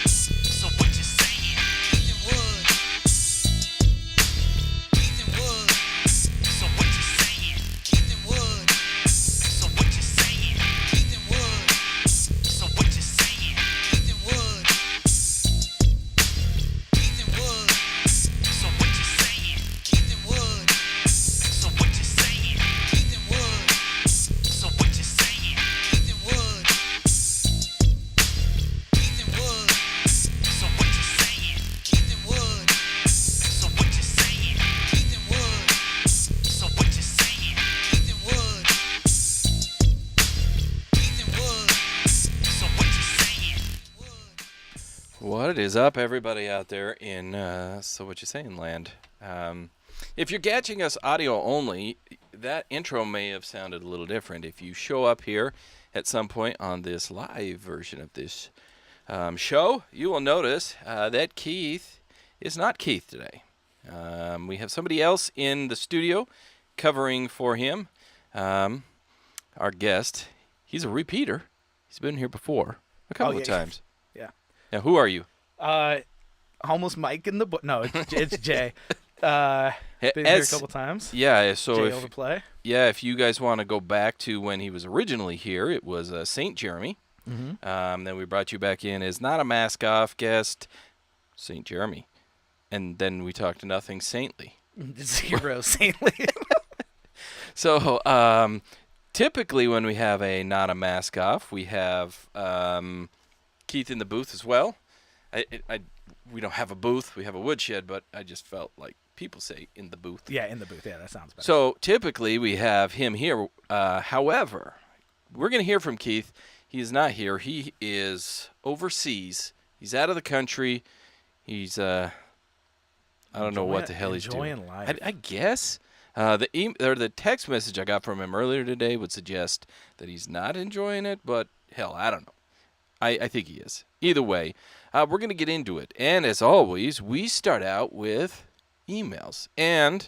So what you saying? Keith and Wood. Keith and Wood. So what you saying? Keith and Wood. So what you saying? Keith and Wood. So what you saying? Keith and Wood. Keith and Wood. So what you saying? Keith and Wood. So what you saying? Keith and Wood. So what you saying? Keith and Wood. Keith and Wood. So what you saying? Keith and Wood. So what you saying? Keith and Wood. So what you saying? Keith and Wood. Keith and Wood. So what you saying? What is up, everybody out there in So What You Saying land? If you're catching us audio only, that intro may have sounded a little different. If you show up here at some point on this live version of this show, you will notice that Keith is not Keith today. We have somebody else in the studio covering for him. Our guest, he's a repeater. He's been here before a couple of times. Yeah. Now, who are you? Almost Mike in the book. No, it's Jay. Been here a couple times. Yeah, so Jay if, Overplay. yeah, if you guys want to go back to when he was originally here, it was St. Jeremy. Mm-hmm. Then we brought you back in as not a mask-off guest, St. Jeremy. And then we talked nothing saintly. Zero saintly. So typically when we have a not a mask-off, we have Keith in the booth as well. We don't have a booth. We have a woodshed, but I just felt like people say in the booth. Yeah, in the booth. Yeah, that sounds better. So typically we have him here. However, we're going to hear from Keith. He is not here. He is overseas. He's out of the country. He's I don't know what the hell he's doing. Enjoying life. I guess the text message I got from him earlier today would suggest that he's not enjoying it, but hell, I don't know. I think he is. Either way, we're going to get into it. And as always, we start out with emails. And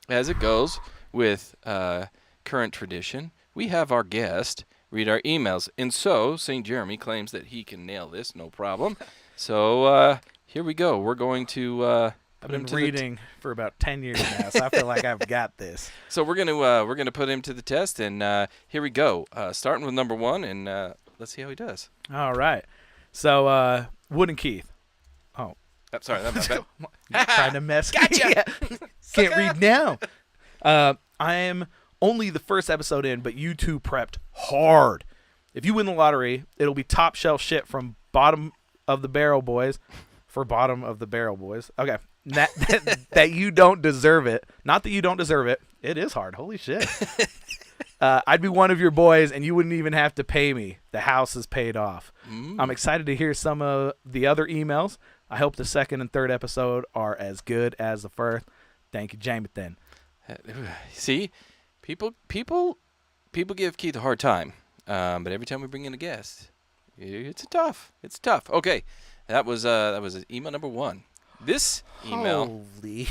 as it goes with current tradition, we have our guest read our emails. And so St. Jeremy claims that he can nail this, no problem. So here we go. We're going to I've been reading for about 10 years now, so I feel like I've got this. So we're gonna put him to the test, and here we go. Starting with number one, and let's see how he does. All right. So, Wood and Keith. Oh. Sorry, that's my bad. Trying to mess. Gotcha. Yeah. Can't read now. I am only the first episode in, but you two prepped hard. If you win the lottery, it'll be top shelf shit from Bottom of the Barrel Boys for Bottom of the Barrel Boys. Okay. That you don't deserve it. Not that you don't deserve it. It is hard. Holy shit. I'd be one of your boys, and you wouldn't even have to pay me. The house is paid off. I'm excited to hear some of the other emails. I hope the second and third episode are as good as the first. Thank you, Jamathan. See, people give Keith a hard time, but every time we bring in a guest, it's tough. It's tough. Okay, that was email number one. This email. Holy.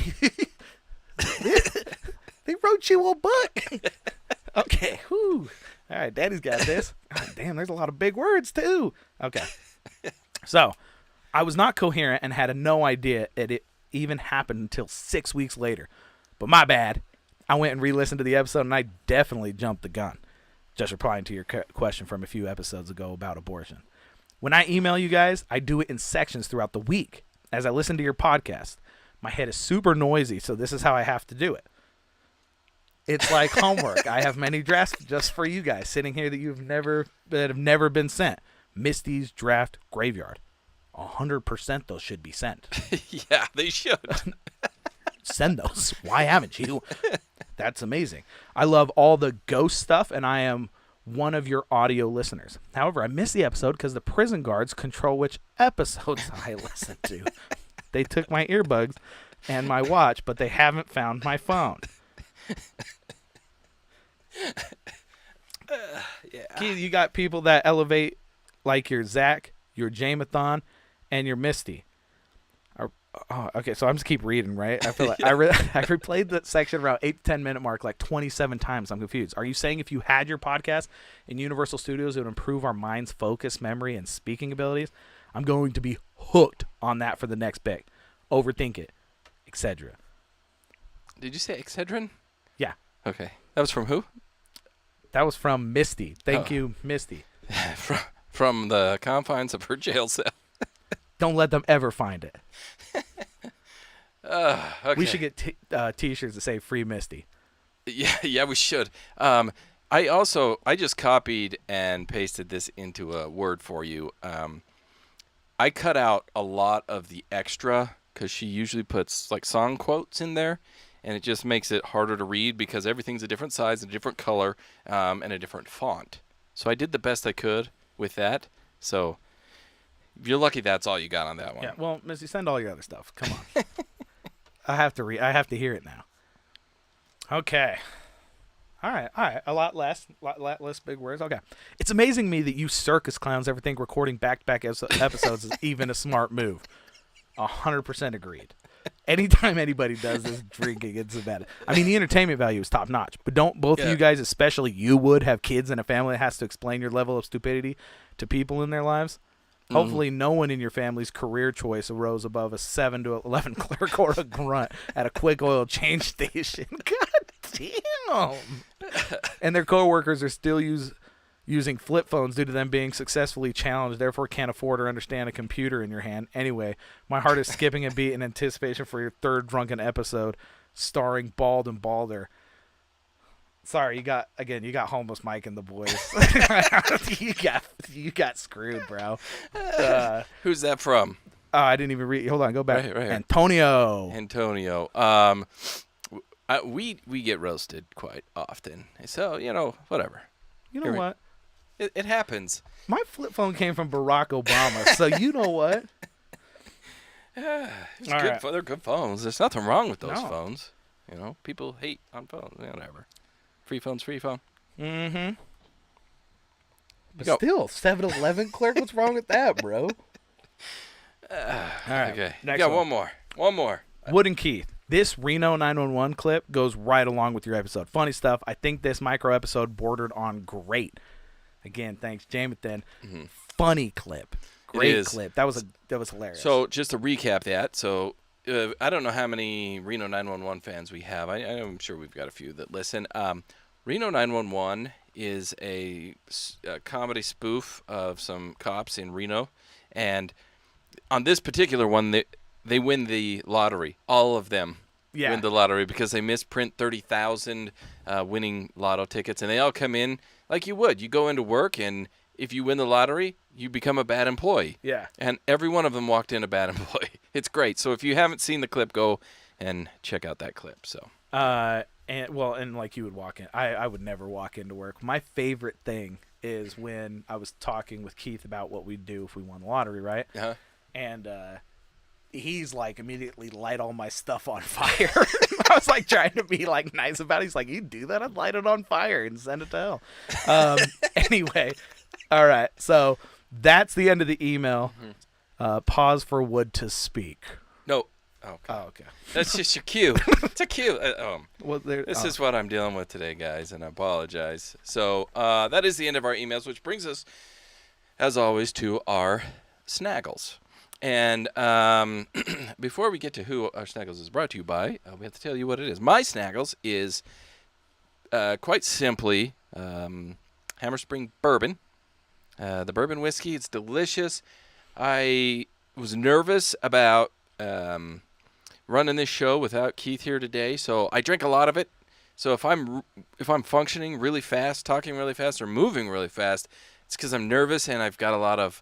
They wrote you a book. Okay. Whew. All right, Daddy's got this. God, damn, there's a lot of big words, too. Okay. So, I was not coherent and had no idea it even happened until 6 weeks later. But my bad. I went and re-listened to the episode, and I definitely jumped the gun. Just replying to your question from a few episodes ago about abortion. When I email you guys, I do it in sections throughout the week as I listen to your podcast. My head is super noisy, so this is how I have to do it. It's like homework. I have many drafts just for you guys sitting here that have never been sent. Misty's draft graveyard. 100% those should be sent. Yeah, they should. Send those. Why haven't you? That's amazing. I love all the ghost stuff, and I am one of your audio listeners. However, I missed the episode because the prison guards control which episodes I listen to. They took my earbuds and my watch, but they haven't found my phone. Yeah. Keith, you got people that elevate like your Zach, your Jamathon, and your Misty. Okay, so I'm just keep reading, right? I feel like I replayed that section around 8 to 10 minute mark like 27 times. I'm confused. Are you saying if you had your podcast in Universal Studios, it would improve our mind's focus, memory, and speaking abilities? I'm going to be hooked on that for the next bit. Overthink it, etc. Did you say Excedrin? Yeah, Okay. That was from who? that was from Misty. Thank Oh. you, Misty. from the confines of her jail cell. Don't let them ever find it. Okay. We should get T-shirts that say "Free Misty." Yeah, we should. I just copied and pasted this into a Word for you. I cut out a lot of the extra because she usually puts like song quotes in there, and it just makes it harder to read because everything's a different size, a different color, and a different font. So I did the best I could with that. So if you're lucky, that's all you got on that one. Yeah. Well, Misty, send all your other stuff. Come on. I have to hear it now. Okay. All right. A lot less big words. Okay. It's amazing me that you circus clowns ever think recording back-to-back episodes is even a smart move. 100% agreed. Anytime anybody does this drinking, it's bad. I mean, the entertainment value is top notch, but don't both of you guys, especially you, would have kids and a family that has to explain your level of stupidity to people in their lives? Hopefully, no one in your family's career choice arose above a 7 to 11 clerk or a grunt at a quick oil change station. God damn! And their coworkers are still using flip phones due to them being successfully challenged, therefore can't afford or understand a computer in your hand. Anyway, my heart is skipping a beat in anticipation for your third drunken episode starring Bald and Balder. Sorry, you got homeless Mike and the boys. you got screwed, bro. Who's that from? I didn't even read. Hold on, go back. Right here. Antonio. We get roasted quite often, so whatever. You know what? It happens. My flip phone came from Barack Obama, so you know what? It's All good. right. They're good phones. There's nothing wrong with those No. phones. People hate on phones. Whatever. Free phone. Mm-hmm. But Go. still, 7-Eleven clerk, what's wrong with that, bro? All right. Okay. Next Yeah, one. One more. Wood and Keith. This Reno 911 clip goes right along with your episode. Funny stuff. I think this micro episode bordered on great. Again, thanks, Jamathan. Mm-hmm. Funny clip. Great is. clip. That was hilarious. So just to recap that, I don't know how many Reno 911 fans we have. I'm sure we've got a few that listen. Reno 911 is a comedy spoof of some cops in Reno, and on this particular one, they win the lottery. All of them win the lottery because they misprint 30,000 winning lotto tickets, and they all come in like you would. You go into work, and if you win the lottery, you become a bad employee. Yeah. And every one of them walked in a bad employee. It's great. So if you haven't seen the clip, go and check out that clip. So. And like you would walk in, I would never walk into work. My favorite thing is when I was talking with Keith about what we'd do if we won the lottery, right? Uh-huh. And he's like immediately light all my stuff on fire. I was like trying to be like nice about it. He's like, you do that? I'd light it on fire and send it to hell. Anyway, all right. So that's the end of the email. Pause for Wood to speak. No. Oh, okay. That's just your cue. It's a cue. Well, This is what I'm dealing with today, guys, and I apologize. So that is the end of our emails, which brings us, as always, to our snaggles. And before we get to who our snaggles is brought to you by, we have to tell you what it is. My snaggles is quite simply Hammer Spring Bourbon. The bourbon whiskey, it's delicious. I was nervous about running this show without Keith here today, so I drink a lot of it. So if I'm functioning really fast, talking really fast, or moving really fast, it's because I'm nervous and I've got a lot of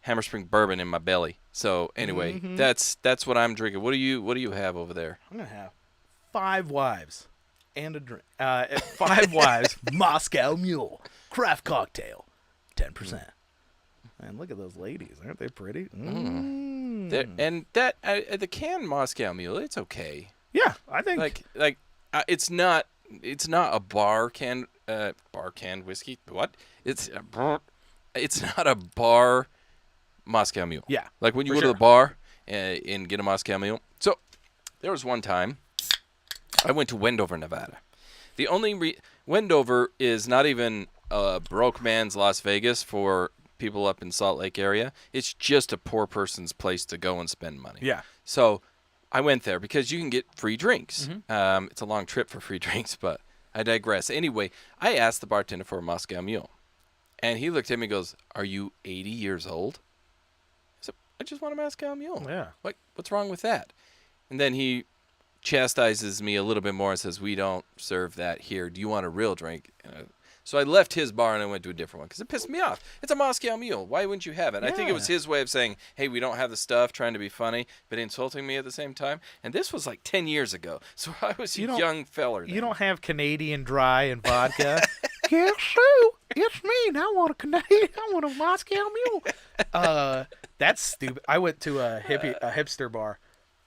Hammer Spring Bourbon in my belly. So anyway, that's what I'm drinking. What do you have over there? I'm gonna have 5 wives and a drink. 5 wives, Moscow Mule, craft cocktail, 10%. Man, look at those ladies. Aren't they pretty? And that the canned Moscow Mule, it's okay. Yeah, I think it's not a bar canned whiskey. What? It's not a bar Moscow Mule. Yeah, like when you for go to sure. the bar and get a Moscow Mule. So there was one time I went to Wendover, Nevada. The only Wendover is not even a broke man's Las Vegas for people up in Salt Lake area. It's just a poor person's place to go and spend money. Yeah. So I went there because you can get free drinks. Mm-hmm. It's a long trip for free drinks, but I digress. Anyway, I asked the bartender for a Moscow Mule, and he looked at me and goes, "Are you 80 years old?" I said, "I just want a Moscow Mule. Yeah. What's wrong with that?" And then he chastises me a little bit more and says, "We don't serve that here. Do you want a real drink?" So I left his bar and I went to a different one because it pissed me off. It's a Moscow Mule. Why wouldn't you have it? I think it was his way of saying, "Hey, we don't have the stuff," trying to be funny, but insulting me at the same time. And this was like 10 years ago. So I was a young feller then. You don't have Canadian Dry and vodka. Yes, Sue. It's me. Now I want a Canadian. I want a Moscow Mule. That's stupid. I went to a hipster bar.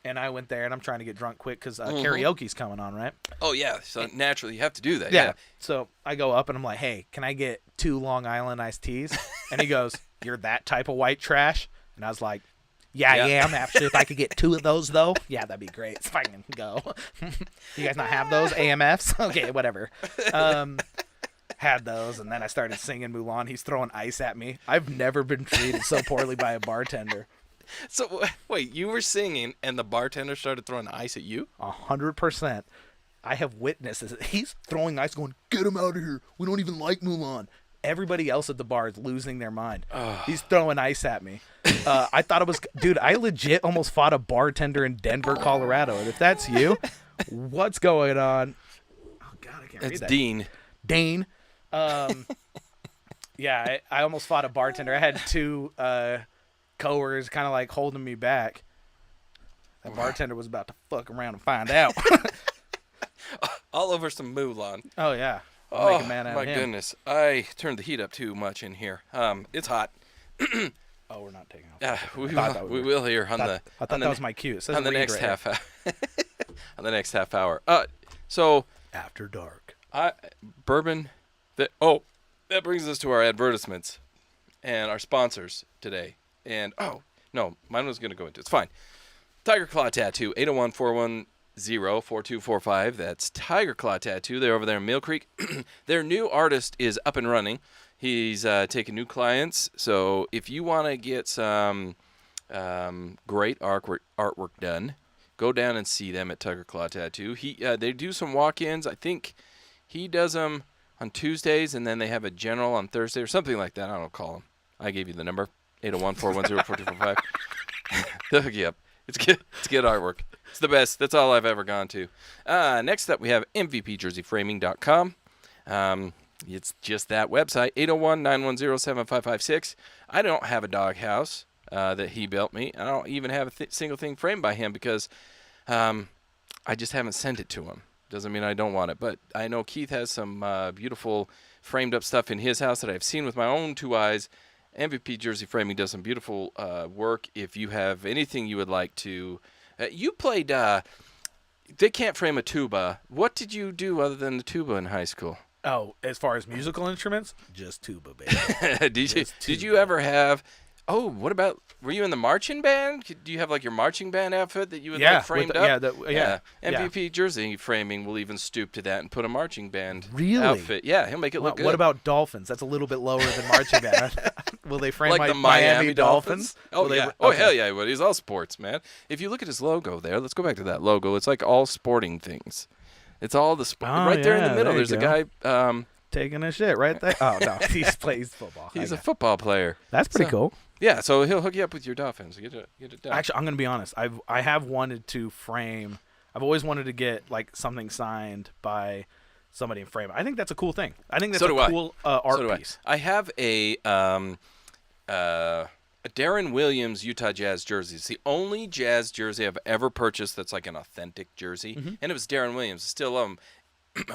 And I went there, and I'm trying to get drunk quick because karaoke's coming on, right? Oh, yeah. So naturally, you have to do that. Yeah. So I go up, and I'm like, "Hey, can I get 2 Long Island iced teas?" And he goes, "You're that type of white trash?" And I was like, "Yeah, I am. Actually, if I could get 2 of those, though, yeah, that'd be great. If I can go." You guys not have those AMFs? Okay, whatever. Had those, and then I started singing Mulan. He's throwing ice at me. I've never been treated so poorly by a bartender. So, wait, you were singing, and the bartender started throwing ice at you? 100%. I have witnesses. He's throwing ice going, "Get him out of here. We don't even like Mulan." Everybody else at the bar is losing their mind. He's throwing ice at me. I thought it was... Dude, I legit almost fought a bartender in Denver, Colorado. And if that's you, what's going on? Oh, God, I can't read that. It's Dane. Yeah, I almost fought a bartender. I had 2... coworkers kind of like holding me back. That bartender was about to fuck around and find out. All over some Mulan. Oh yeah. Oh, make a man out my of him. goodness. I turned the heat up too much in here. It's hot. Oh, we're not taking off. We will here on I thought that was my cue. It says on the read next right half on the next half hour. So After dark. bourbon. That brings us to our advertisements and our sponsors today. And, no, mine was going to go into it. It's fine. Tiger Claw Tattoo, 801-410-4245. That's Tiger Claw Tattoo. They're over there in Mill Creek. Their new artist is up and running. He's taking new clients. So if you want to get some great artwork done, go down and see them at Tiger Claw Tattoo. They do some walk-ins. I think he does them on Tuesdays, and then they have a general on Thursday or something like that. I don't call him. I gave you the number. 801-410-4245. They'll hook you up. It's good artwork. It's the best. That's all I've ever gone to. Next up, we have MVPJerseyFraming.com. It's just that website, 801-910-7556. I don't have a doghouse that he built me. I don't even have a single thing framed by him because I just haven't sent it to him. Doesn't mean I don't want it. But I know Keith has some beautiful framed up stuff in his house that I've seen with my own 2 eyes. MVP Jersey Framing does some beautiful work. If you have anything you would like to... you played... they can't frame a tuba. What did you do other than the tuba in high school? Oh, as far as musical instruments, just tuba, baby. Did you ever have... Oh, what about... Were you in the marching band? Do you have like your marching band outfit that you would like framed up? Yeah. MVP Jersey Framing will even stoop to that and put a marching band Really? outfit. Yeah, he'll make it look good. What about Dolphins? That's a little bit lower than marching band. Will they frame like the Miami Dolphins? Oh, yeah. Okay. Oh, hell yeah, he would. He's all sports, man. If you look at his logo there, let's go back to that logo. It's like all sporting things. It's all the sport. Right there in the middle, there's a guy... taking a shit right there. Oh, no. He plays football. He's a football player. That's pretty cool. Yeah, so he'll hook you up with your Dolphins. Get it done. Actually, I'm going to be honest. I have wanted to frame... I've always wanted to get like something signed by somebody and frame it. I think that's a cool thing. I think that's a cool art piece. I have a Darren Williams Utah Jazz jersey. It's the only Jazz jersey I've ever purchased that's like an authentic jersey. Mm-hmm. And it was Darren Williams. Still,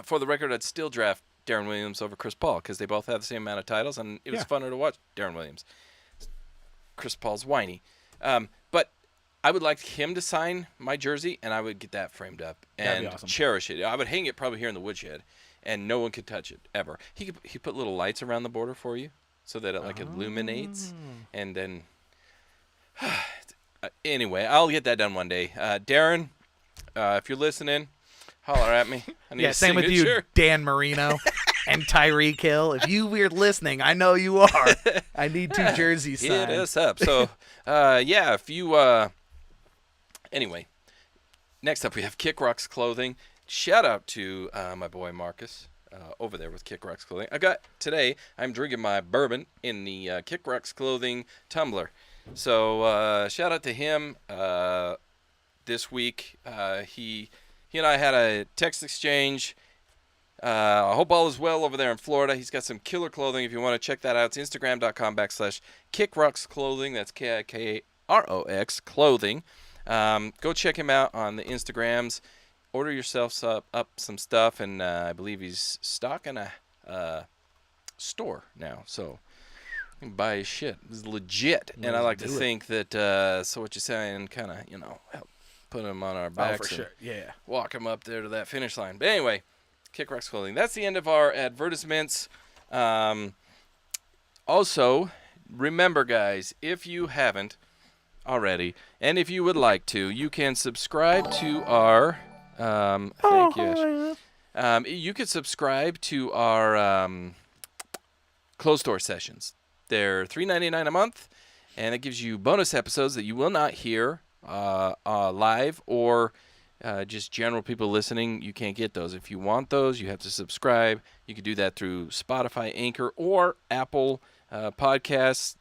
for the record, I'd still draft Darren Williams over Chris Paul because they both have the same amount of titles, and it was funner to watch Darren Williams. Chris Paul's whiny. But I would like him to sign my jersey, and I would get that framed up and awesome. Cherish it. I would hang it probably here in the Woodshed, and no one could touch it ever. He put little lights around the border for you so that it illuminates, and then anyway, I'll get that done one day. Darren, if you're listening, holler at me. I need a same with signature. you, Dan Marino. And Tyreek Hill, if you were listening, I know you are. I need 2 jerseys signed. Hit us up. So, yeah, if you, anyway, next up we have Kick Rocks Clothing. Shout out to my boy Marcus over there with Kick Rocks Clothing. Today, I'm drinking my bourbon in the Kick Rocks Clothing tumbler. So, shout out to him this week. He and I had a text exchange. I hope all is well over there in Florida. He's got some killer clothing. If you want to check that out, it's Instagram.com/KickRocksClothing. That's KIKROX Clothing. Go check him out on the Instagrams. Order yourself up some stuff, and I believe he's stocking a store now. So you can buy his shit. It's legit. And I like to think that So What You Saying kind of, help put him on our backs. Oh, for sure. Yeah. Walk him up there to that finish line. But anyway, Kick Rocks Clothing. That's the end of our advertisements. Also, remember, guys, if you haven't already, and if you would like to, you can subscribe to our... thank you, Ash. You could subscribe to our closed door sessions. They're $3.99 a month, and it gives you bonus episodes that you will not hear live or... just general people listening, you can't get those. If you want those, you have to subscribe. You can do that through Spotify, Anchor, or Apple Podcasts.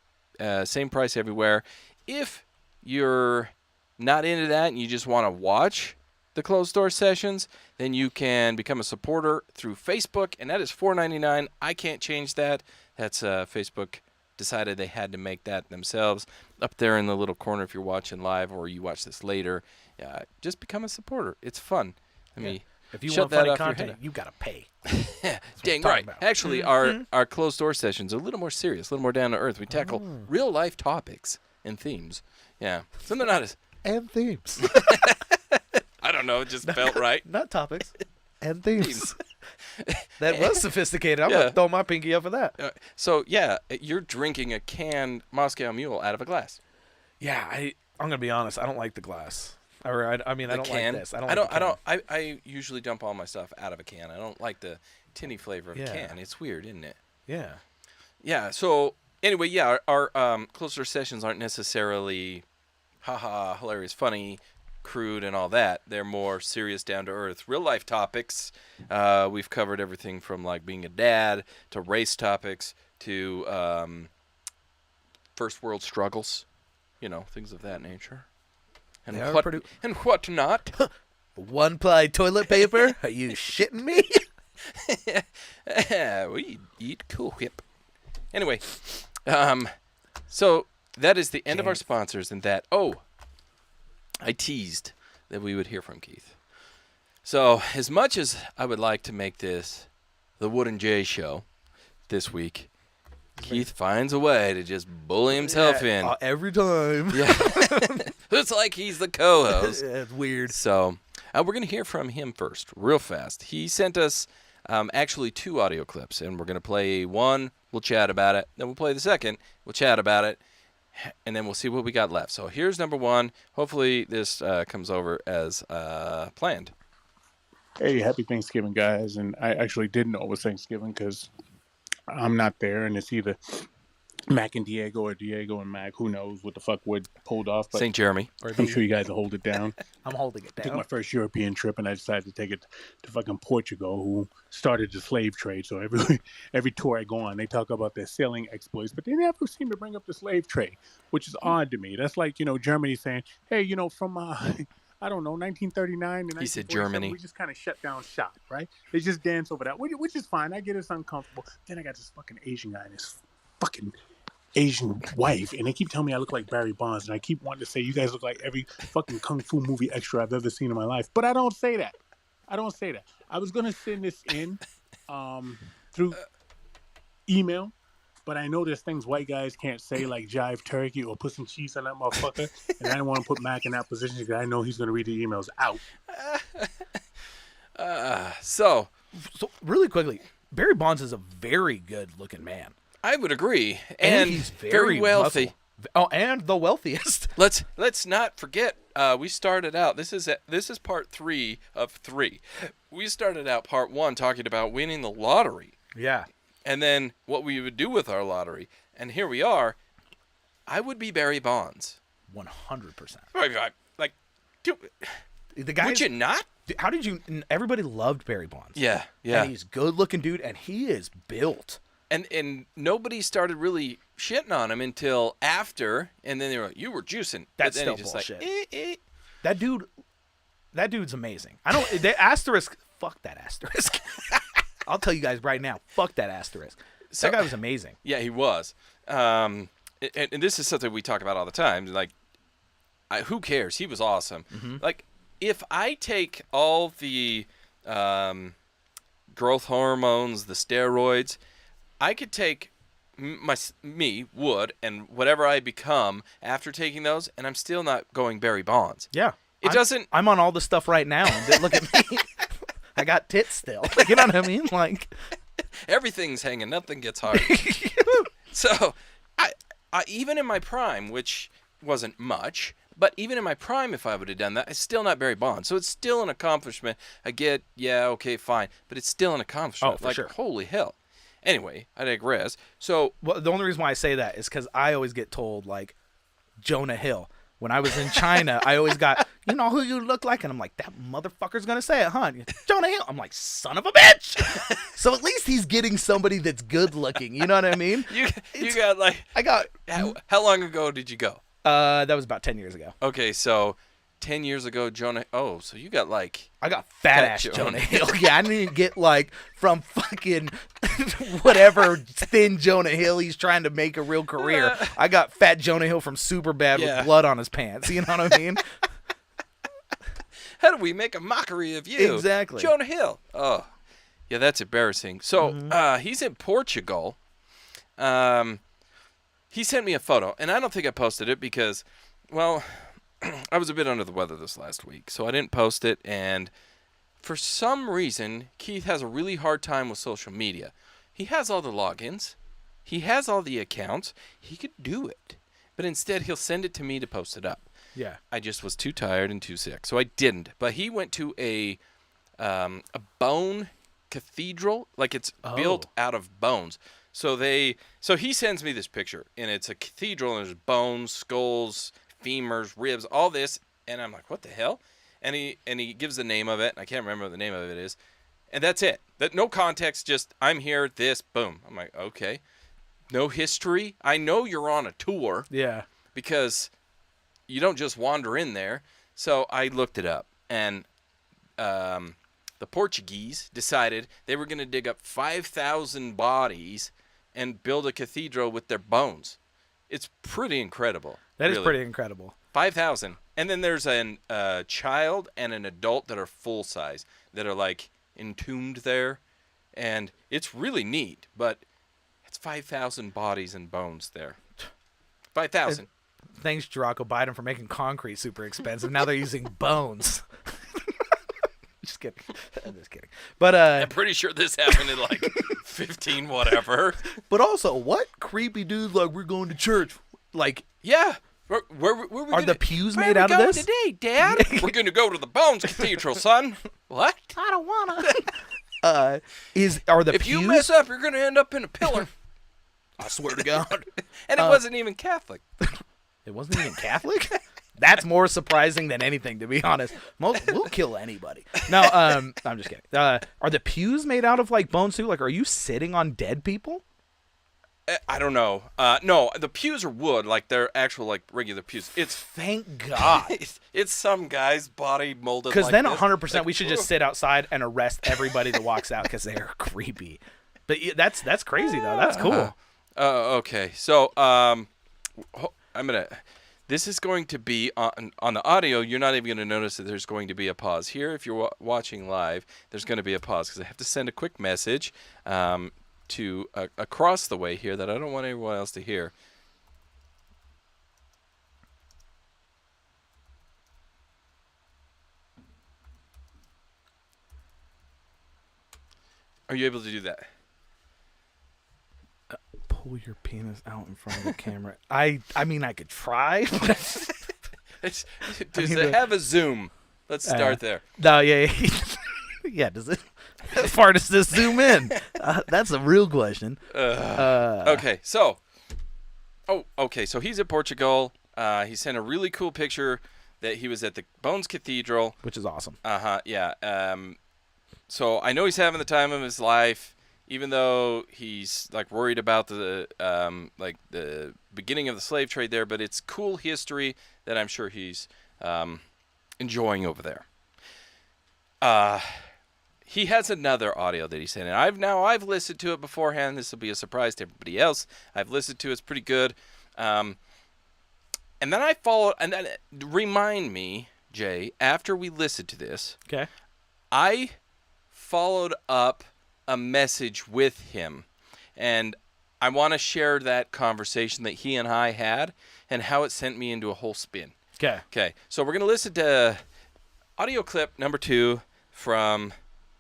Same price everywhere. If you're not into that and you just want to watch the closed door sessions, then you can become a supporter through Facebook, and that is $4.99. I can't change that. That's Facebook decided they had to make that themselves. Up there in the little corner, if you're watching live or you watch this later, just become a supporter. It's fun. If you shut want that funny off your content, head. you gotta pay. Dang talking right. about. Actually, our closed door sessions are a little more serious, a little more down to earth. We tackle real life topics and themes. Yeah, some they're not as And themes. I don't know. It just felt right. Not topics. And themes. That was sophisticated. I'm Yeah. gonna throw my pinky up for that. So yeah, you're drinking a canned Moscow Mule out of a glass. Yeah, I'm gonna be honest. I don't like the glass. I mean, I don't like this. I usually dump all my stuff out of a can. I don't like the tinny flavor of a can. It's weird, isn't it? Yeah. Yeah. So anyway, yeah, our closer sessions aren't necessarily, hilarious, funny, crude, and all that. They're more serious, down to earth, real life topics. We've covered everything from like being a dad to race topics to first world struggles, things of that nature. And what not? 1-ply toilet paper? Are you shitting me? We eat Cool Whip. Anyway, so that is the end of our sponsors, and that. Oh, I teased that we would hear from Keith. So as much as I would like to make this the Wood and Jay show this week, Keith finds a way to just bully himself in. Every time. Yeah. It's like he's the co-host. Yeah, it's weird. So we're going to hear from him first, real fast. He sent us actually 2 audio clips, and we're going to play one. We'll chat about it. Then we'll play the second. We'll chat about it. And then we'll see what we got left. So here's number 1. Hopefully this comes over as planned. Hey, happy Thanksgiving, guys. And I actually didn't know it was Thanksgiving because I'm not there, and it's either Mac and Diego or Diego and Mac. Who knows what the fuck Wood pulled off. But St. Jeremy. I'm sure you guys will hold it down. I'm holding it I took down. my first European trip, and I decided to take it to fucking Portugal, who started the slave trade. So every tour I go on, they talk about their sailing exploits, but they never seem to bring up the slave trade, which is odd to me. That's like, Germany saying, hey, from, I don't know, 1939 and He said 1947, Germany. we just kind of shut down shop, right? They just dance over that, which is fine. I get it's uncomfortable. Then I got this fucking Asian guy and his fucking Asian wife, and they keep telling me I look like Barry Bonds, and I keep wanting to say you guys look like every fucking kung fu movie extra I've ever seen in my life, but I don't say that. I was gonna send this in through email, but I know there's things white guys can't say, like jive turkey or put some cheese on that motherfucker, and I don't want to put Mac in that position because I know he's gonna read the emails out. So really quickly, Barry Bonds is a very good looking man. I would agree, and he's very wealthy. muscle- Oh, and the wealthiest. Let's not forget. We started out. This is part 3 of 3. We started out part 1 talking about winning the lottery, Yeah. And then what we would do with our lottery. And here we are. I would be Barry Bonds. 100%. Like, dude, The guy. would you not? How did you? Everybody loved Barry Bonds. Yeah, yeah. And he's a good-looking dude, and he is built. And nobody started really shitting on him until after, and then they were like, "You were juicing." But That's then still he just bullshit. Like, That dude's amazing. I don't. The asterisk. Fuck that asterisk. I'll tell you guys right now. Fuck that asterisk. So- That guy was amazing. Yeah, he was. And this is something we talk about all the time. Like, who cares? He was awesome. Like, if I take all the growth hormones, the steroids, I could take Wood, and whatever I become after taking those, and I'm still not going Barry Bonds. Yeah. It doesn't. I'm on all this stuff right now. And look at me. I got tits still. You know what I mean? Like, Everything's hanging. Nothing gets hard. So, I even in my prime, which wasn't much, but even in my prime, if I would have done that, it's still not Barry Bonds. So it's still an accomplishment. I get, yeah, okay, fine, but it's still an accomplishment. Oh, for like, sure. Holy hell. Anyway, I digress. So, well, the only reason why I say that is because I always get told, like, Jonah Hill. When I was in China, I always got, you know who you look like? And I'm like, that motherfucker's going to say it, huh? Jonah Hill. I'm like, son of a bitch. So at least he's getting somebody that's good looking. You know what I mean? you got like, I got, how long ago did you go? that was about 10 years ago. Okay, so 10 years ago, Jonah. Oh, so you got like. I got fat ass Jonah Jonah Hill. Yeah, I didn't get like from fucking whatever thin Jonah Hill he's trying to make a real career. I got fat Jonah Hill from Superbad Yeah. with blood on his pants. You know what I mean? How do we make a mockery of you? Exactly. Jonah Hill. Oh, yeah, that's embarrassing. So he's in Portugal. He sent me a photo, and I don't think I posted it because, well, I was a bit under the weather this last week, so I didn't post it. And for some reason, Keith has a really hard time with social media. He has all the logins. He has all the accounts. He could do it. But instead, he'll send it to me to post it up. Yeah. I just was too tired and too sick, so I didn't. But he went to a bone cathedral, like it's built out of bones. So he sends me this picture, and it's a cathedral, and there's bones, skulls, femurs, ribs, all this, and I'm like, what the hell? And he gives the name of it. I can't remember what the name of it is, and that's it. That no context, just I'm here, this, boom. I'm like, okay, no history. I know you're on a tour. Yeah. Because you don't just wander in there. So I looked it up, and the Portuguese decided they were going to dig up 5,000 bodies and build a cathedral with their bones. It's pretty incredible. That is really. pretty incredible. 5,000. And then there's a child and an adult that are full size, that are like entombed there. And it's really neat, but it's 5,000 bodies and bones there. 5,000. Thanks, Jericho Biden, for making concrete super expensive. Now they're using bones. Just kidding. I'm just kidding. But I'm pretty sure this happened in like 15 whatever. but also, what creepy dudes like we're going to church? Like, Yeah. Where we are gonna, the pews where made we out of going this? today, Dad? We're going to go to the Bones Cathedral, son. What? I don't wanna. Are the If pews? you mess up, you're going to end up in a pillar. I swear to God, And it wasn't even Catholic. it wasn't even Catholic. That's more surprising than anything, to be honest. We'll kill anybody. No, I'm just kidding. Are the pews made out of like bones too? Like, are you sitting on dead people? I don't know. No, the pews are wood, like they're actual like regular pews. It's Thank God. it's some guy's body molded. Because like then this. 100% Like, we should just sit outside and arrest everybody that walks out because they're creepy. But that's crazy though. That's cool. Okay, so I'm gonna. This is going to be on the audio. You're not even going to notice that there's going to be a pause here. If you're watching live, there's going to be a pause because I have to send a quick message to across the way here that I don't want anyone else to hear. Are you able to do that? Pull your penis out in front of the camera. I mean, I could try. Does mean, it have a zoom? Let's start there. No, yeah. Yeah, does it? far does this zoom in? That's a real question. Okay, so. Oh, okay. So he's at Portugal. He sent a really cool picture that he was at the Bones Cathedral. Which is awesome. Yeah. So I know he's having the time of his life, even though he's like worried about the the beginning of the slave trade there. But it's cool history that I'm sure he's enjoying over there. He has another audio that he sent, and I've listened to it beforehand. This will be a surprise to everybody else. I've listened to it; it's pretty good. And then I followed, and then remind me, Jay, after we listened to this, Okay. I followed up a message with him, and I want to share that conversation that he and I had and how it sent me into a whole spin. Okay. Okay, so we're going to listen to audio clip number 2 from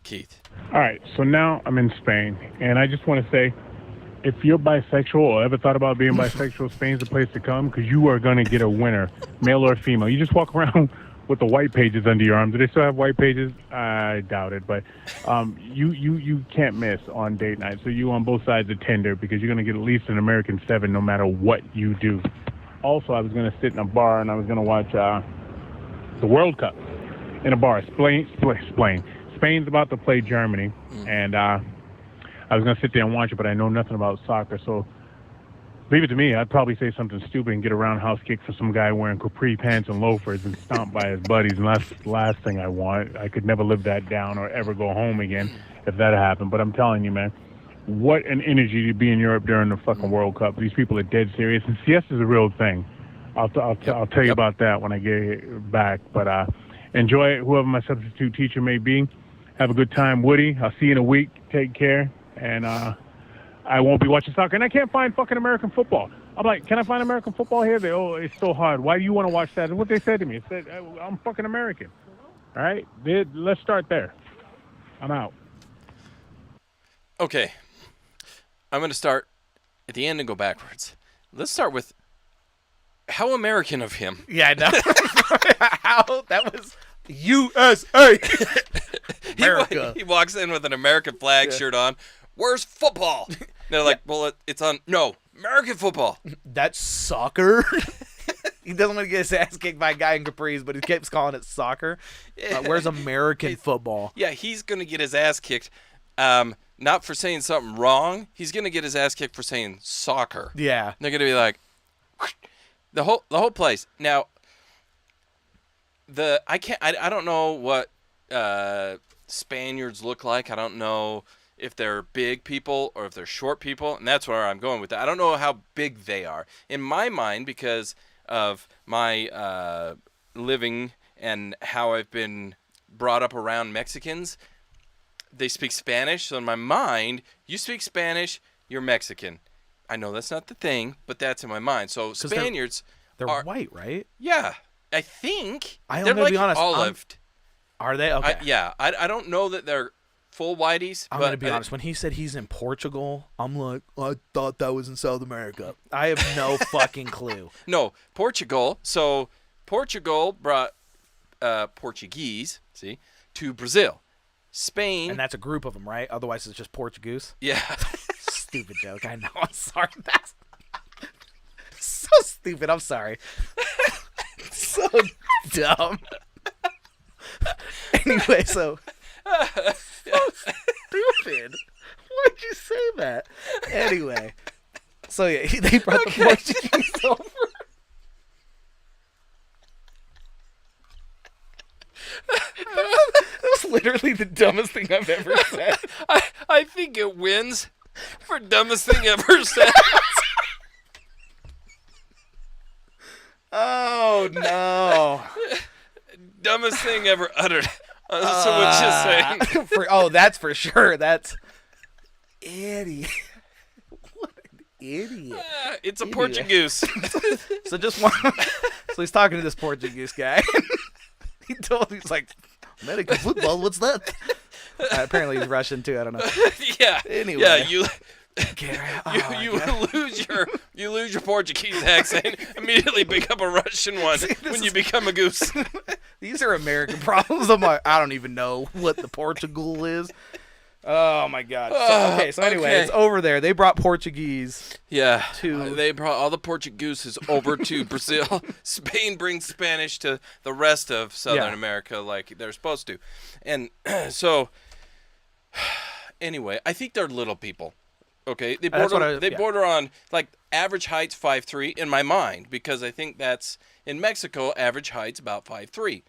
Keith. All right, so now I'm in Spain, and I just want to say, if you're bisexual or ever thought about being bisexual, Spain's the place to come because you are going to get a winner, male or female. You just walk around with the white pages under your arm. Do they still have white pages? I doubt it, but you can't miss on date night. So you on both sides of Tinder because you're going to get at least an American 7 no matter what you do. Also, I was going to sit in a bar and I was going to watch the World Cup in a bar. Spain's about to play Germany, and I was going to sit there and watch it, but I know nothing about soccer, so leave it to me. I'd probably say something stupid and get a roundhouse kick for some guy wearing capri pants and loafers and stomped by his buddies, and that's the last thing I want. I could never live that down or ever go home again if that happened, but I'm telling you, man, what an energy to be in Europe during the fucking World Cup. These people are dead serious, and siesta's a real thing. I'll tell you about that when I get back, but enjoy it, whoever my substitute teacher may be. Have a good time, Woody. I'll see you in a week. Take care. And I won't be watching soccer. And I can't find fucking American football. I'm like, can I find American football here? It's so hard. Why do you want to watch that? And what they said to me, it said, I'm fucking American. All right? Let's start there. I'm out. Okay. I'm going to start at the end and go backwards. Let's start with how American of him. Yeah, I know. How that was USA. America. He walks in with an American flag shirt on. Where's football? They're like, well, it's on. No, American football. That's soccer. He doesn't want to get his ass kicked by a guy in capris, but he keeps calling it soccer. Where's American football? Yeah, he's going to get his ass kicked. Not for saying something wrong. He's going to get his ass kicked for saying soccer. Yeah. They're going to be like, the whole place. Now, I don't know what Spaniards look like. I don't know if they're big people or if they're short people, and that's where I'm going with that. I don't know how big they are. In my mind, because of my living and how I've been brought up around Mexicans, they speak Spanish. So in my mind, you speak Spanish, you're Mexican. I know that's not the thing, but that's in my mind. So Spaniards they're are white, right? Yeah, I think I'm they're gonna like be honest, olived. Are they? Okay. I don't know that they're full whiteys. I'm but gonna be honest. When he said he's in Portugal, I'm like, I thought that was in South America. I have no fucking clue. No, Portugal. So Portugal brought Portuguese, to Brazil. Spain. And that's a group of them, right? Otherwise, it's just Portuguese. Yeah. Stupid joke. I know. I'm sorry. That's so stupid. I'm sorry. So dumb. Anyway, so stupid. Why'd you say that? Anyway, so yeah, they brought the Portuguese over. That was literally the dumbest thing I've ever said. I think it wins for dumbest thing ever said. Oh no! Dumbest thing ever uttered. So what you saying? That's for sure. That's idiot. What an idiot! It's a Portuguese. So so he's talking to this Portuguese guy. He's like, American football. What's that? Apparently he's Russian too. I don't know. Yeah. Anyway. Yeah. You God. lose your Portuguese accent. Immediately become a Russian one when you become a goose. These are American problems. I'm like, I don't even know what the Portugal is. Oh my God. So anyway, okay. it's over there. They brought Portuguese. Yeah, To- they brought all the Portuguese over to Brazil. Spain brings Spanish to the rest of Southern Yeah. America like they're supposed to. And so, anyway, I think they're little people. Okay, they That's border, what they border on, like, average height's 5'3" in my mind, because I think that's, in Mexico, average height's about 5'3"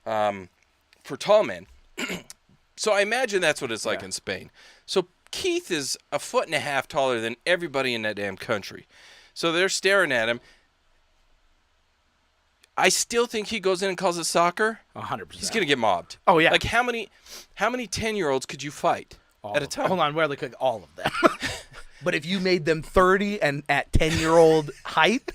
for tall men. So I imagine that's what it's like in Spain. So Keith is 1.5 feet taller than everybody in that damn country. So they're staring at him. I still think he goes in and calls it soccer. 100%. He's gonna get mobbed. Oh, yeah. Like how many 10-year-olds could you fight at a time? Hold on, really quick. All of them. But if you made them 30 and at 10-year-old height,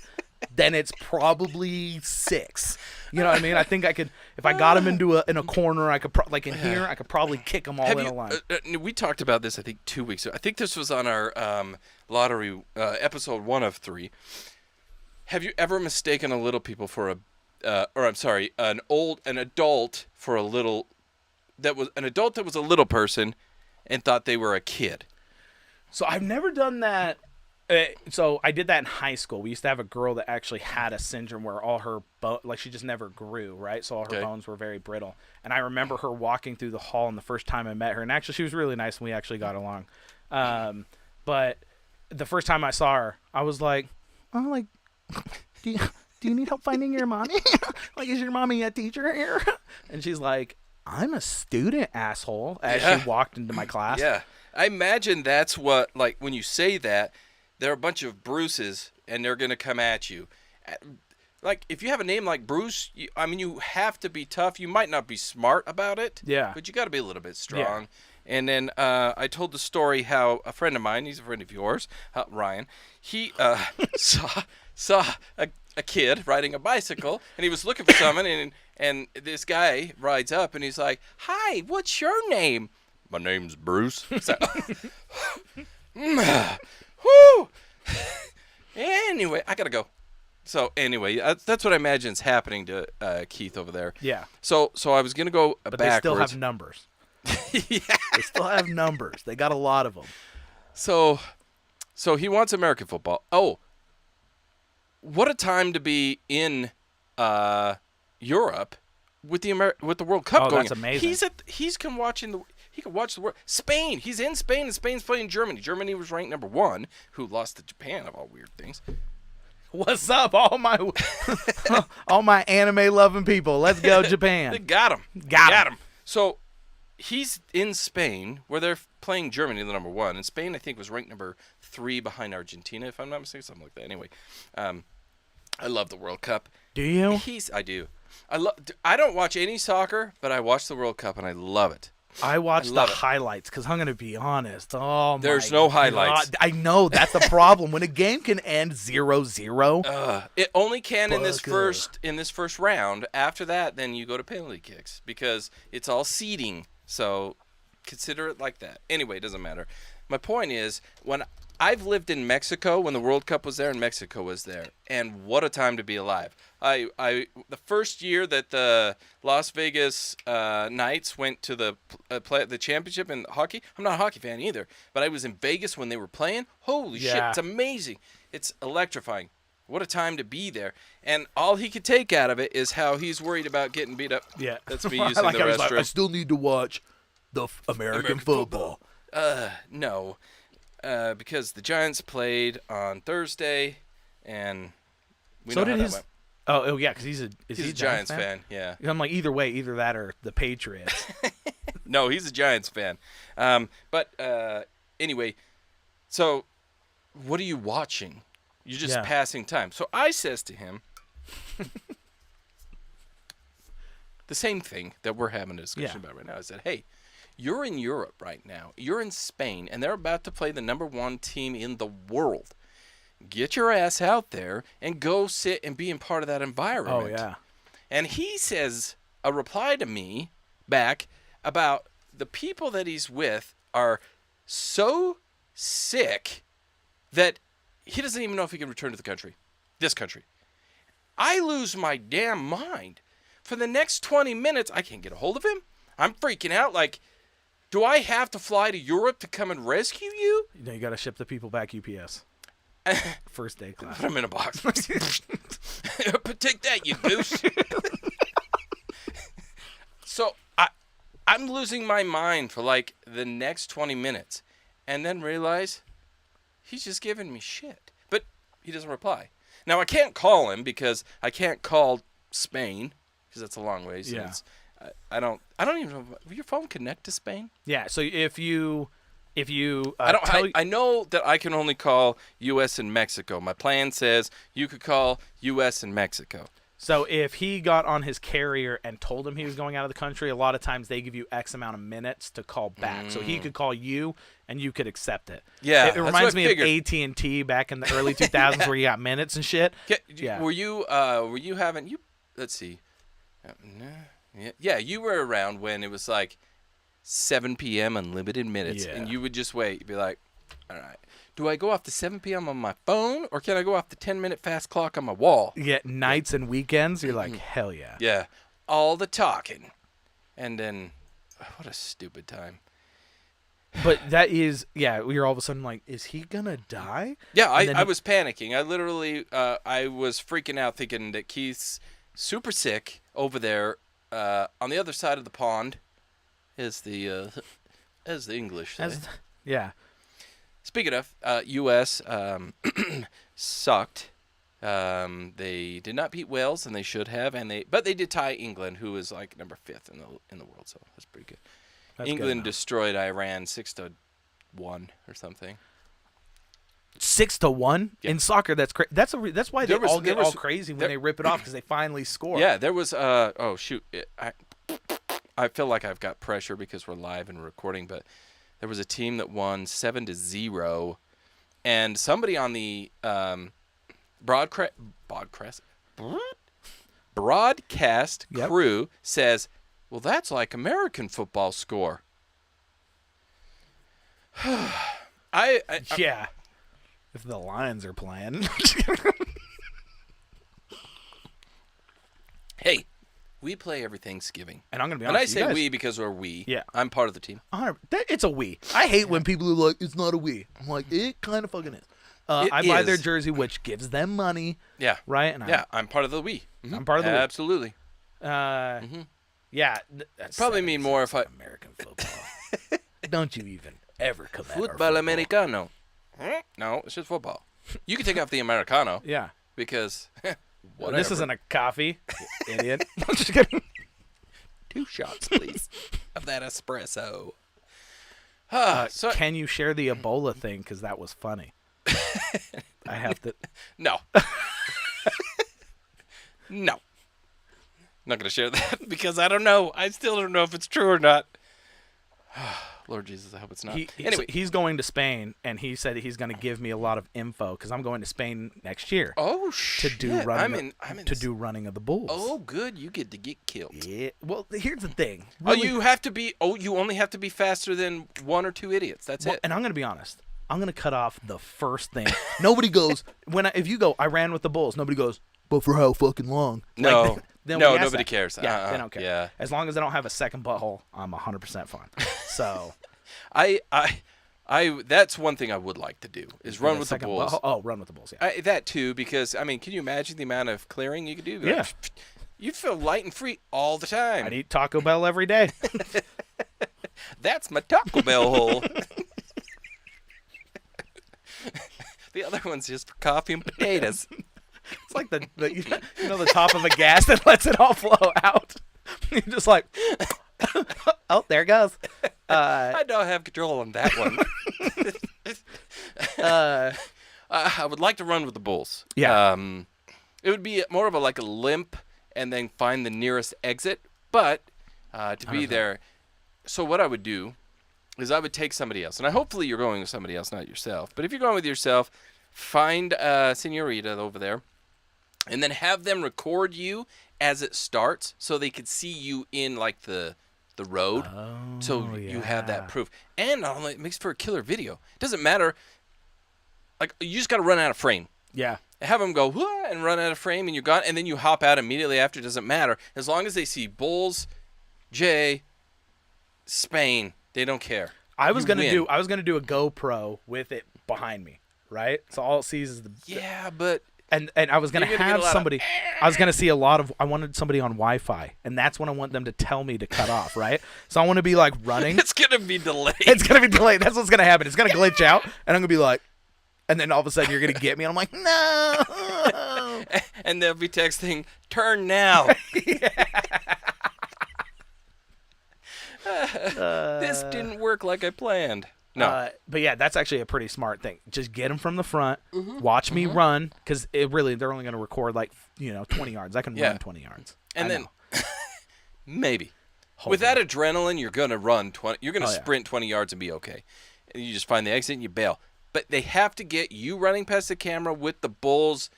then it's probably 6. You know what I mean? I think I could, if I got them in a corner, I could like in here, I could probably kick them all in a line. We talked about this, I think, 2 weeks ago. I think this was on our lottery episode 1 of 3. Have you ever mistaken a little people for an adult for a little that was a little person and thought they were a kid? So I've never done that. So I did that in high school. We used to have a girl that actually had a syndrome where all her she just never grew, right? So all her bones were very brittle. And I remember her walking through the hall, and the first time I met her, and actually she was really nice, and we actually got along. But the first time I saw her, I was like, "Oh, like, do you need help finding your mommy? Like, is your mommy a teacher here?" And she's like, "I'm a student, asshole," as she walked into my class. Yeah. I imagine that's what, like, when you say that, they're a bunch of Bruces, and they're going to come at you. Like, if you have a name like Bruce, you have to be tough. You might not be smart about it. Yeah. But you got to be a little bit strong. Yeah. And then I told the story how a friend of mine, he's a friend of yours, Ryan, he saw a kid riding a bicycle, and he was looking for someone, and this guy rides up, and he's like, "Hi, what's your name?" "My name's Bruce." So, whew. Anyway, I gotta go. So anyway, that's what I imagine is happening to Keith over there. Yeah. So I was gonna go But backwards. they still have numbers. Yeah. They still have numbers. They got a lot of them. So he wants American football. Oh, what a time to be in Europe with the World Cup going. That's amazing. He can watch the world. Spain. He's in Spain, and Spain's playing Germany. Germany was ranked number 1, who lost to Japan of all weird things. What's up, all my anime loving people? Let's go, Japan. They got him. Got him. So he's in Spain, where they're playing Germany, the number 1, and Spain I think was ranked number 3 behind Argentina, if I'm not mistaken, something like that. Anyway, I love the World Cup. Do you? I do. I don't watch any soccer, but I watch the World Cup and I love it. I watch the highlights because I'm going to be honest. Oh, There's my no highlights. God. I know. That's the problem. When a game can end 0-0. It only can in this first round. After that, then you go to penalty kicks because it's all seeding. So consider it like that. Anyway, it doesn't matter. My point is, when I've lived in Mexico when the World Cup was there and Mexico was there, and what a time to be alive. The first year that the Las Vegas Knights went to the championship in hockey, I'm not a hockey fan either, but I was in Vegas when they were playing. Holy shit, it's amazing. It's electrifying. What a time to be there. And all he could take out of it is how he's worried about getting beat up. Yeah. That's me using the restroom. I still need to watch the American football. No. Because the Giants played on Thursday, and we know how that went. Oh yeah, because he's a Giants fan. Yeah. I'm like, either way, either that or the Patriots. No, he's a Giants fan. But anyway, so what are you watching? You're just passing time. So I says to him the same thing that we're having a discussion about right now. I said, hey, you're in Europe right now. You're in Spain, and they're about to play the number 1 team in the world. Get your ass out there and go sit and be in part of that environment. Oh, yeah. And he says a reply to me back about the people that he's with are so sick that he doesn't even know if he can return to this country. I lose my damn mind. For the next 20 minutes, I can't get a hold of him. I'm freaking out like, Do I have to fly to Europe to come and rescue you? You know, you got to ship the people back UPS. First day class. Put them in a box. Take that, you goose. So I'm losing my mind for like the next 20 minutes and then realize he's just giving me shit. But he doesn't reply. Now, I can't call him because I can't call Spain because that's a long ways. Yeah. I don't even know. Will your phone connect to Spain? Yeah, so if you I know that I can only call U.S. and Mexico. My plan says you could call U.S. and Mexico. So if he got on his carrier and told him he was going out of the country, a lot of times they give you X amount of minutes to call back. So he could call you and you could accept it. Yeah, It that's reminds what I me figured. of AT&T back in the early 2000s where you got minutes and shit. Yeah. Were you having you? Let's see. Yeah, you were around when it was like 7 p.m. unlimited minutes, Yeah. and you would just wait. You'd be like, all right, do I go off the 7 p.m. on my phone, or can I go off the 10-minute fast clock on my wall? Yeah, nights and weekends, you're like, hell yeah. Yeah, all the talking. And then, what a stupid time. But that is, yeah, you're all of a sudden like, is he going to die? Yeah, And then I was panicking. I literally, I was freaking out thinking that Keith's super sick over there on the other side of the pond, as the English say. Yeah. Speaking of, U.S. Sucked. They did not beat Wales, and they should have, but they did tie England, who is like number 5th in the world, so that's pretty good. That's England good destroyed Iran 6-1 or something. 6-1 Yeah. in soccer. That's that's why they There was- all get there was- all crazy when there- they rip it off because they finally score. Yeah, there was. Oh shoot, I feel like I've got pressure because we're live and recording, but there was a team that won 7-0, and somebody on the broadcast Yep. crew says, "Well, that's like American football score." Yeah. If the Lions are playing. Hey, we play every Thanksgiving. And I'm going to be And I honest. say we because we're we. Yeah. I'm part of the team. It's a we. I hate when people are like, it's not a we. I'm like, it kind of fucking is. It I buy their is. jersey, which gives them money, Yeah. right? And Yeah, I'm part of the we. Mhm. I'm part of the we. Absolutely. Yeah. That's Probably mean more if I... American football. Don't you even ever come at our Football Americano. No, it's just football. You can take off the Americano Yeah. because whatever. This isn't a coffee, you idiot. I'm just kidding. 2 shots, please, of that espresso. So Can you share the Ebola thing? Because that was funny. I have to. no, no, not gonna share that because I don't know. I still don't know if it's true or not. Lord Jesus, I hope it's not. Anyway, he's going to Spain, and he said he's going to give me a lot of info because I'm going to Spain next year oh to shit! do running. I'm in to do running of the bulls. Oh, good. You get to get killed. Yeah. Well, here's the thing. Oh, Really- you have to be. Oh, you only have to be faster than 1 or 2 idiots. That's Well, it. and I'm going to be honest. I'm going to cut off the first thing. Nobody goes if you go, I ran with the bulls. Nobody goes, but for how fucking long? No. Like, then No, we ask nobody that. cares. Yeah, they don't care. Yeah. As long as they don't have a second butthole, I'm 100% fine. So. I that's one thing I would like to do is run a with the second bulls. butthole? Oh, run with the bulls. Yeah. That too, because I mean, can you imagine the amount of clearing you could do? Yeah. You'd feel light and free all the time. I'd eat Taco Bell every day. That's my Taco Bell hole. The other one's just for coffee and potatoes. It's like the you know the top of a gas that lets it all flow out. You're just like, oh, there it goes. I don't have control on that one. I would like to run with the bulls. Yeah. It would be more of like a limp and then find the nearest exit, but to be there. So what I would do is I would take somebody else, and hopefully you're going with somebody else, not yourself. But if you're going with yourself, find Senorita over there, and then have them record you as it starts, so they could see you in like the road, so you have that yeah. proof. And not only it makes for a killer video. It doesn't matter. Like you just got to run out of frame. Yeah. Have them go "Whoa," and run out of frame, and you're gone, and then you hop out immediately after. It doesn't matter as long as they see Bulls, Jay, Spain. They don't care. I was You gonna win. do a GoPro with it behind me, right? So all it sees is the Yeah, but and I was gonna You're gonna get have a lot of- somebody. I was gonna see a lot of. I wanted somebody on Wi-Fi, and that's when I want them to tell me to cut off, right? So I want to be like running. it's gonna be delayed. It's gonna be delayed. That's what's gonna happen. It's gonna glitch out, and I'm gonna be like, and then all of a sudden you're gonna get me, and I'm like, no. And they'll be texting, "Turn now." This didn't work like I planned. No. But yeah, that's actually a pretty smart thing. Just get them from the front, Mm-hmm. watch me run, because they're only going to record like 20 yards. I can Yeah. run 20 yards. And I then know. maybe. Hopefully. With that adrenaline, you're going to run 20. You're going to Oh, yeah. sprint 20 yards and be okay. And you just find the exit and you bail. But they have to get you running past the camera with the bulls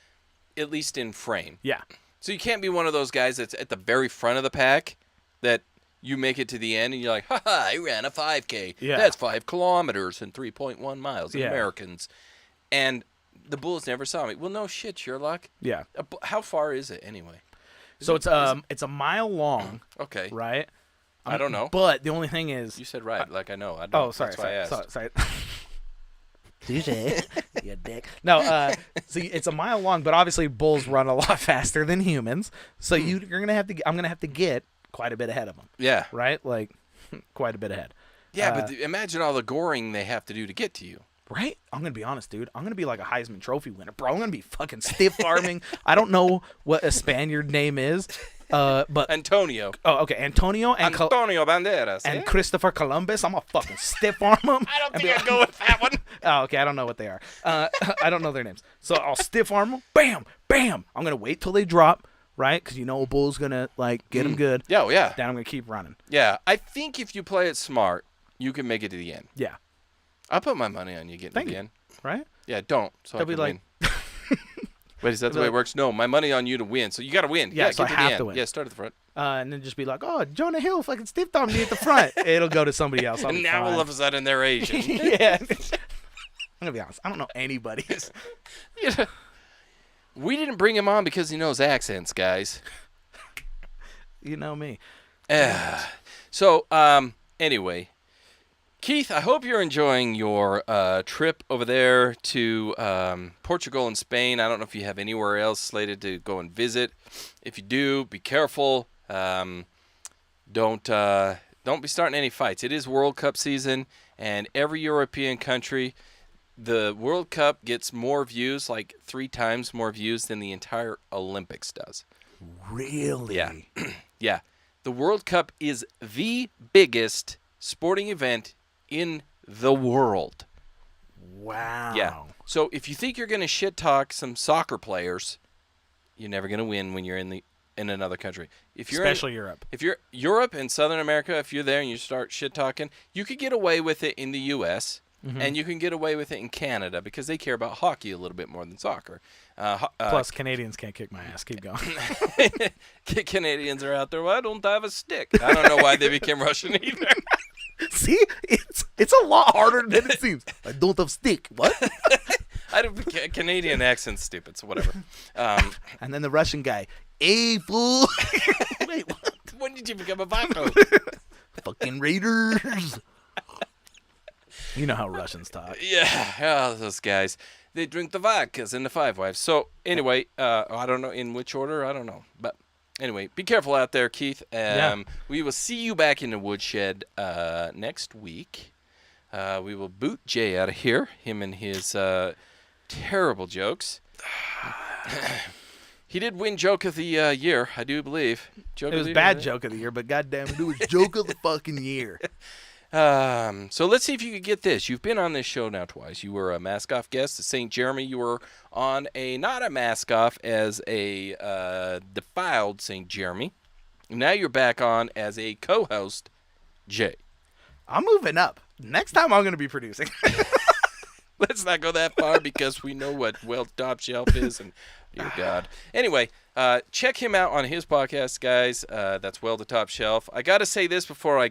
at least in frame. Yeah. So you can't be one of those guys that's at the very front of the pack that you make it to the end and you're like, ha, I ran a 5K. Yeah. That's 5 kilometers and 3.1 miles in Yeah. Americans. And the bulls never saw me. Well, no shit, Sherlock. Yeah. How far is it anyway? So it's a mile long, Okay. right? I don't know. But the only thing is, You said right, like I know. I don't, oh, sorry, that's why I asked. sorry. You dick. No, see, it's a mile long, but obviously bulls run a lot faster than humans. So you're gonna have to. I'm gonna have to get quite a bit ahead of them, Yeah. right? Like quite a bit ahead. Yeah, but imagine all the goring they have to do to get to you. Right? I'm gonna be honest, dude. I'm gonna be like a Heisman Trophy winner, bro. I'm gonna be fucking stiff arming. I don't know what a Spaniard name is, but Antonio. okay, Antonio and Antonio Banderas. and eh? Christopher Columbus. I'm gonna fucking stiff arm them. I don't think I'd go with that one. Oh, okay. I don't know what they are. I don't know their names. So I'll stiff arm them. Bam, bam. I'm gonna wait till they drop, right? Because a bull's gonna like get them good. Yeah, oh, yeah. Then I'm gonna keep running. Yeah, I think if you play it smart, you can make it to the end. Yeah. I'll put my money on you getting Thank to the you. end. Right? Yeah, don't. So They'll I be can like- win. Wait, is that the way it works? No, my money on you to win. So you got to win. Yeah, so get I to have the end. to win. Yeah, start at the front. And then just be like, oh, Jonah Hill fucking stiff armed me at the front. It'll go to somebody else. I'll And be now fine. all of a sudden they're Asian. Yeah. I'm gonna be honest. I don't know anybody. Yeah. We didn't bring him on because he knows accents, guys. You know me. So, anyway, Keith, I hope you're enjoying your trip over there to Portugal and Spain. I don't know if you have anywhere else slated to go and visit. If you do, be careful. Don't be starting any fights. It is World Cup season, and every European country, the World Cup gets more views, like 3 times more views than the entire Olympics does. Really? Yeah. Yeah. The World Cup is the biggest sporting event in the world. Wow. Yeah. So if you think you're going to shit talk some soccer players, you're never going to win when you're in another country. If you're Especially Europe. If you're Europe and Southern America, if you're there and you start shit talking, you could get away with it in the U.S. And you can get away with it in Canada because they care about hockey a little bit more than soccer. Plus, Canadians can't kick my ass. Keep going. Canadians are out there. Well, I don't have a stick. I don't know why they became Russian either. See, it's a lot harder than it seems. I don't have stick. What? I don't. Canadian accent's stupid. So whatever. And then the Russian guy, hey fool. Wait, what? When did you become a Vato? Fucking Raiders. You know how Russians talk. Yeah, those guys. They drink the vodkas and the Five Wives. So anyway, I don't know in which order. I don't know, but anyway, be careful out there, Keith. We will see you back in the woodshed next week. We will boot Jay out of here. Him and his terrible jokes. He did win Joke of the Year, I do believe. Joke It of was the bad year, joke of the year, but goddamn it was joke of the fucking year. So let's see if you could get this. You've been on this show now twice. You were a mask off guest at St. Jeremy. You were on not a mask off, as a defiled St. Jeremy. Now you're back on as a co-host, Jay. I'm moving up. Next time I'm going to be producing. Let's not go that far because we know what Well Top Shelf is, and dear God. Anyway, check him out on his podcast, guys. That's Well the Top Shelf. I got to say this before I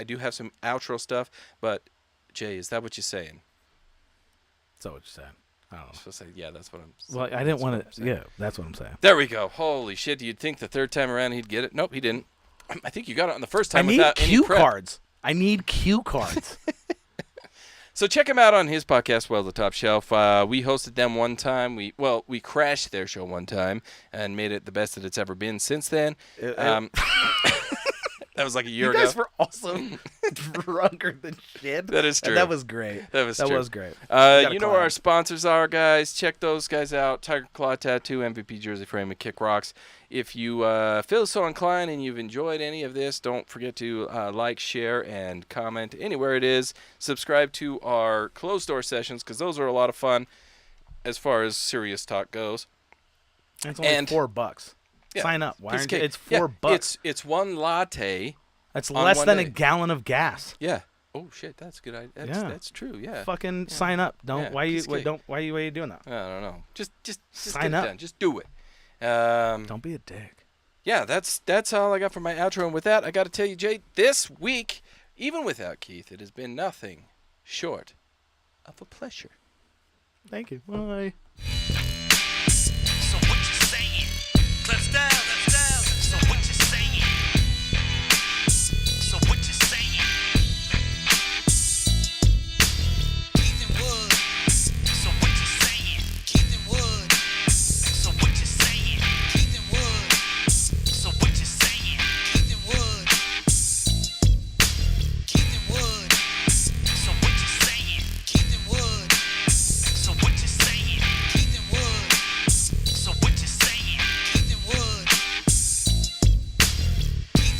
do have some outro stuff, but Jay, is that what you're saying? So what you said. I don't know. I'm supposed to say, yeah, that's what I'm saying. Well, I didn't want to. Yeah, that's what I'm saying. There we go. Holy shit. You'd think the third time around he'd get it. Nope, he didn't. I think you got it on the first I time need without any cue prep. cards. I need cue cards. So check him out on his podcast, Well, the Top Shelf. We hosted them one time. We crashed their show one time and made it the best that it's ever been since then. That was like a year ago. You guys were also drunker than shit. That is true. And that was great. That was That true. was great. You know where our sponsors are, guys. Check those guys out. Tiger Claw Tattoo, MVP Jersey Frame, and Kick Rocks. If you feel so inclined and you've enjoyed any of this, don't forget to like, share, and comment anywhere it is. Subscribe to our closed door sessions because those are a lot of fun as far as serious talk goes. It's only $4. Yeah, Sign up. Why piece of aren't you? cake. It's $4. It's one latte. That's on less one than day. a gallon of gas. Yeah. Oh shit, that's a good idea. That's true. Yeah. Fucking sign up. Don't. Yeah, Why you? piece of cake. Why are you doing that? I don't know. Just Sign get up. it done. Just do it. Don't be a dick. Yeah, that's all I got for my outro. And with that, I got to tell you, Jay, this week, even without Keith, it has been nothing short of a pleasure. Thank you. Bye.